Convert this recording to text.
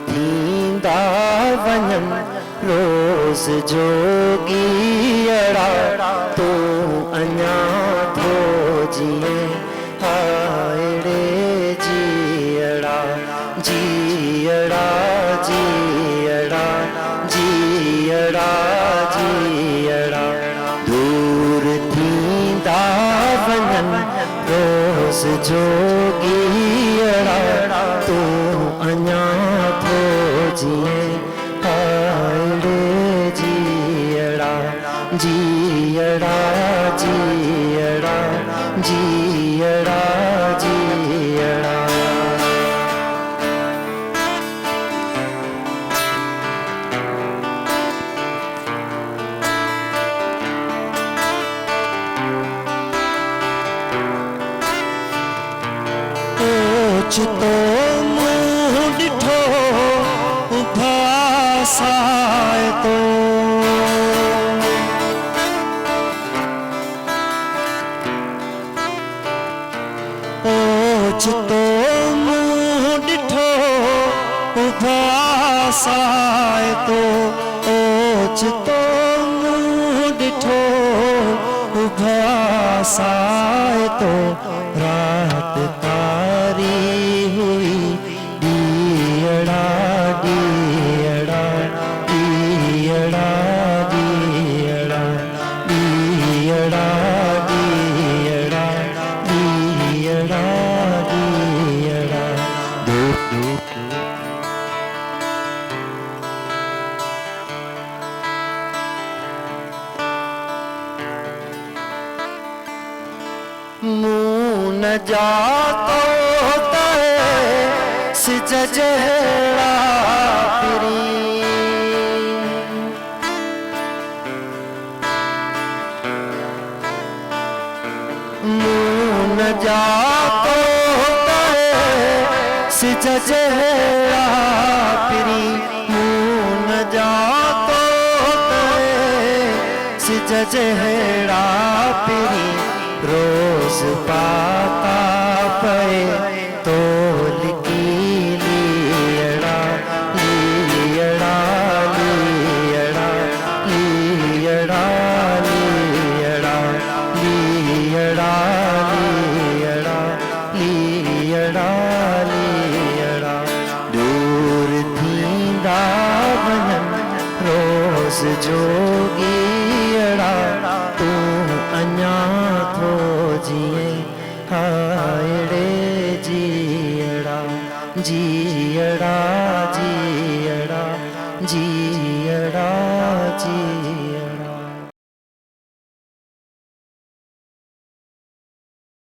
थींदा वञन रोज़ जोगीअड़ा तू अञा थो जिए हायड़े जीअड़ा जीअड़ा जीअड़ा जीअड़ा जीअड़ा दूर थींदा वञन रोज़ जोगीअड़ा तू अञा थो जिए हायड़े जीअड़ा जीअड़ा जीअड़ा जीअड़ा जीअड़ा ओचितो मुंह ॾिठो उभासाए तो ओचितो मुंह ॾिठो उभासाए तो ओचितो मुंह ॾिठो उभासाए तो रात कारी हुई ॾीअड़ा ॾीअड़ा ॾीअड़ा ॾीअड़ा ॾीअड़ा ॾीअड़ा ॾीअड़ा ॾीअड़ा मुँह न जातो तहे सिज जहड़ा फिरी मुँह न जातो तहे सिज जहड़ा फिरी मुँह न जातो तहे सिज जहड़ा फिरी रोज पाता पे तोल की लीअड़ा लीअड़ा लीअड़ा लीअड़ा लीअड़ा लीअड़ा लीअड़ा लीअड़ा लीअड़ा दूर थींदा वञन रोज़ जोगीअड़ा तू अञा थो जिए हायड़े जीअड़ा जीअड़ा जीअड़ा जीअड़ा जी